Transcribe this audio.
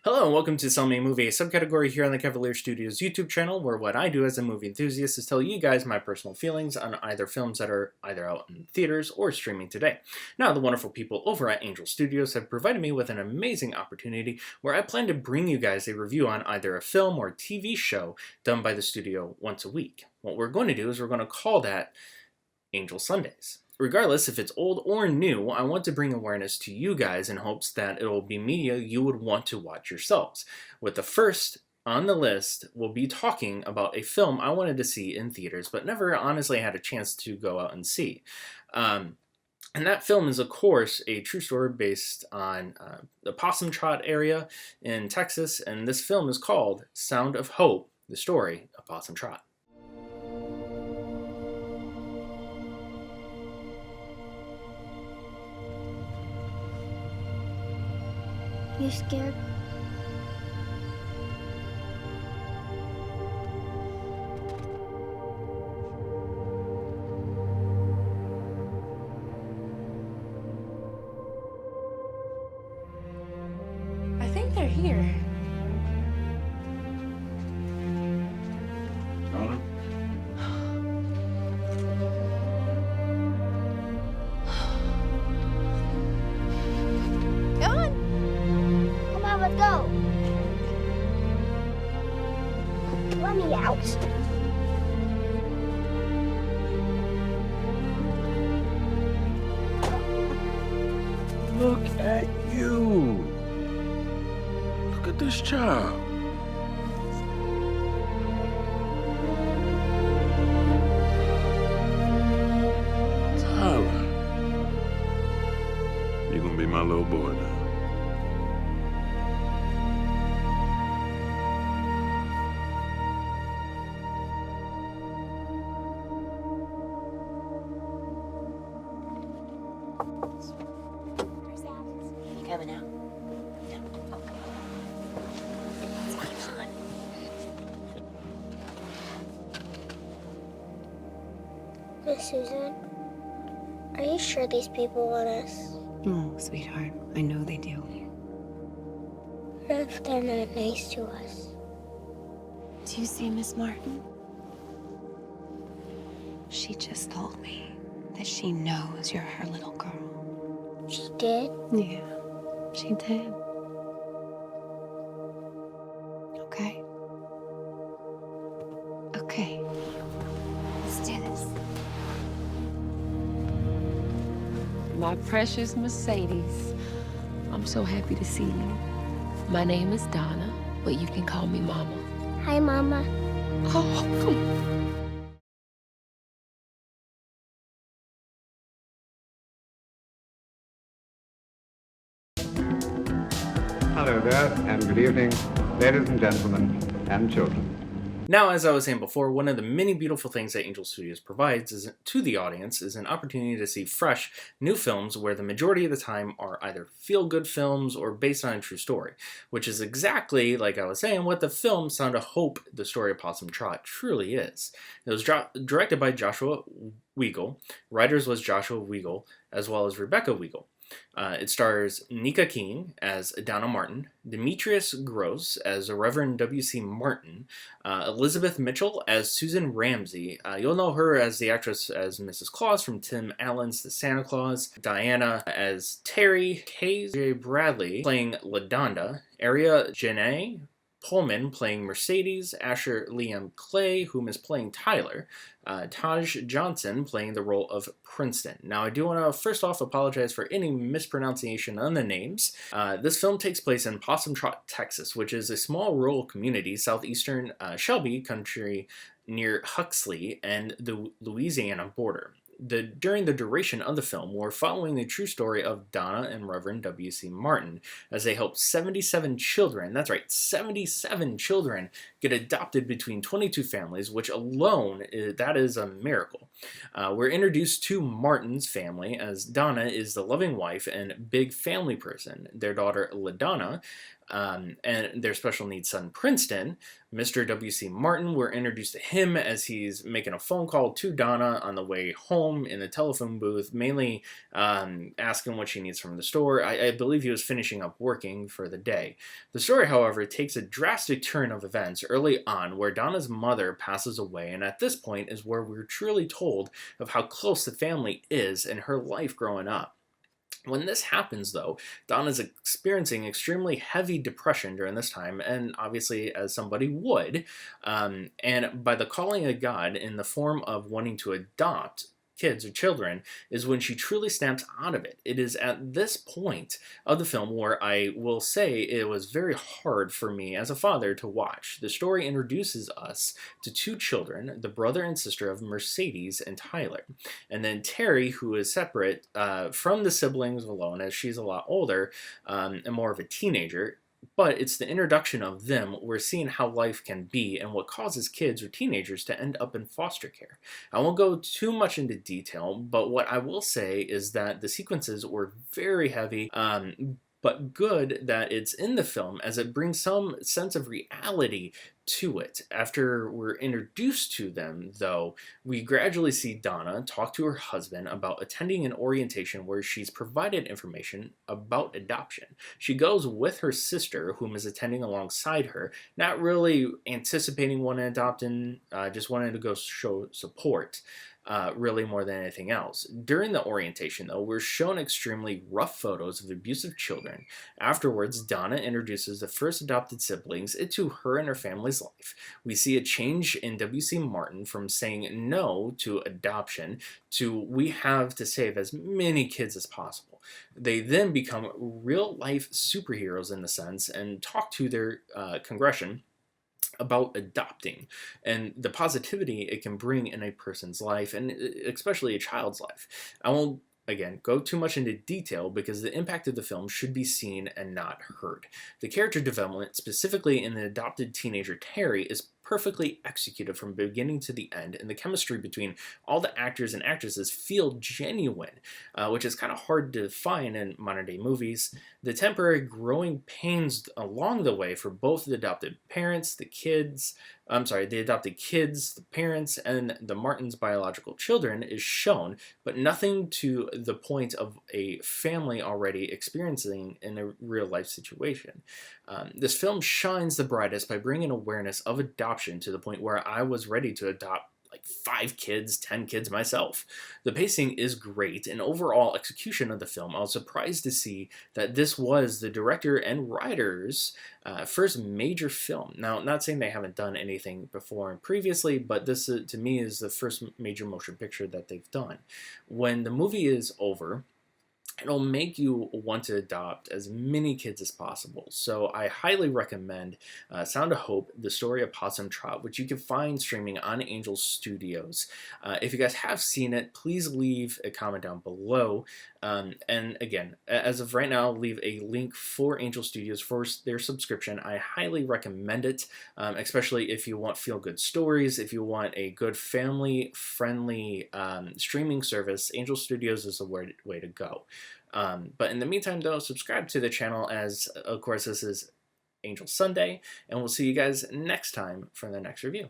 Hello and welcome to Sell Me a Movie, a subcategory here on the Cavalier Studios YouTube channel, where what I do as a movie enthusiast is tell you guys my personal feelings on either films that are either out in theaters or streaming today. Now, the wonderful people over at Angel Studios have provided me with an amazing opportunity where I plan to bring you guys a review on either a film or TV show done by the studio once a week. What we're going to do is we're going to call that Angel Sundays. Regardless if it's old or new, I want to bring awareness to you guys in hopes that it'll be media you would want to watch yourselves. With the first on the list, we'll be talking about a film I wanted to see in theaters, but never honestly had a chance to go out and see. And that film is, of course, a true story based on the Possum Trot area in Texas, and this film is called Sound of Hope, the story of Possum Trot. You scared? I think they're here. Donna? Come on. Come on, let's go. Let me out. Look at you. Look at this child. Tyler. You're gonna be my little boy now. You coming out? No. Okay. What's going on? Miss Susan, are you sure these people want us? Oh, sweetheart, I know they do. What if they're not nice to us? Do you see Miss Martin? She just told me that she knows you're her little girl. She did? Yeah, she did. Okay? Okay. Let's do this. My precious Mercedes, I'm so happy to see you. My name is Donna, but you can call me Mama. Hi, Mama. Oh, come on. Hello there, and good evening, ladies and gentlemen, and children. Now, as I was saying before, one of the many beautiful things that Angel Studios provides to the audience is an opportunity to see fresh, new films where the majority of the time are either feel-good films or based on a true story, which is exactly, like I was saying, what the film Sound of Hope, the story of Possum Trot, truly is. It was directed by Joshua Weigel. Writers was Joshua Weigel, as well as Rebecca Weigel. It stars Nika King as Donna Martin, Demetrius Gross as Reverend W.C. Martin, Elizabeth Mitchell as Susan Ramsey. You'll know her as the actress as Mrs. Claus from Tim Allen's The Santa Claus, Diana as Terry, K.J. Bradley playing LaDonda, Aria Janae Pullman playing Mercedes, Asher Liam Clay, whom is playing Tyler, Taj Johnson playing the role of Princeton. Now, I do want to first off apologize for any mispronunciation on the names. This film takes place in Possum Trot, Texas, which is a small rural community southeastern Shelby country near Huxley and the Louisiana border. During the duration of the film, we're following the true story of Donna and Reverend W.C. Martin as they help 77 children, that's right, 77 children, get adopted between 22 families, which alone, that is a miracle. We're introduced to Martin's family, as Donna is the loving wife and big family person. Their daughter, LaDonna, and their special needs son, Princeton, Mr. W.C. Martin, we're introduced to him as he's making a phone call to Donna on the way home in the telephone booth, mainly asking what she needs from the store. I believe he was finishing up working for the day. The story, however, takes a drastic turn of events early on where Donna's mother passes away, and at this point is where we're truly told of how close the family is in her life growing up. When this happens, though, Donna's experiencing extremely heavy depression during this time, and obviously, as somebody would, and by the calling of God in the form of wanting to adopt kids or children is when she truly snaps out of it. It is at this point of the film where I will say it was very hard for me as a father to watch. The story introduces us to two children, the brother and sister of Mercedes and Tyler, and then Terry, who is separate from the siblings alone as she's a lot older and more of a teenager. But it's the introduction of them, we're seeing how life can be and what causes kids or teenagers to end up in foster care. I won't go too much into detail, but what I will say is that the sequences were very heavy, but good that it's in the film as it brings some sense of reality to it. After we're introduced to them, though, we gradually see Donna talk to her husband about attending an orientation where she's provided information about adoption. She goes with her sister, whom is attending alongside her, not really anticipating wanting to adopt and just wanting to go show support. Really more than anything else. During the orientation, though, we're shown extremely rough photos of abusive children. Afterwards, Donna introduces the first adopted siblings into her and her family's life. We see a change in W.C. Martin from saying no to adoption to we have to save as many kids as possible. They then become real-life superheroes in the sense and talk to their congregation about adopting and the positivity it can bring in a person's life and especially a child's life. I won't again go too much into detail because the impact of the film should be seen and not heard. The character development, specifically in the adopted teenager Terry, is perfectly executed from beginning to the end, and the chemistry between all the actors and actresses feel genuine, which is kind of hard to find in modern day movies. The temporary growing pains along the way for both the adopted parents, the adopted kids, the parents, and the Martins' biological children is shown, but nothing to the point of a family already experiencing in a real life situation. This film shines the brightest by bringing awareness of adoption to the point where I was ready to adopt like 5 kids, 10 kids myself. The pacing is great, and overall execution of the film, I was surprised to see that this was the director and writer's first major film. Now, not saying they haven't done anything before and previously, but this to me is the first major motion picture that they've done. When the movie is over, it'll make you want to adopt as many kids as possible. So I highly recommend Sound of Hope, the story of Possum Trot, which you can find streaming on Angel Studios. If you guys have seen it, please leave a comment down below. And again, as of right now, I'll leave a link for Angel Studios for their subscription. I highly recommend it, especially if you want feel-good stories, if you want a good family-friendly streaming service. Angel Studios is the way to go. But in the meantime, though, subscribe to the channel as, of course, this is Angel Sunday, and we'll see you guys next time for the next review.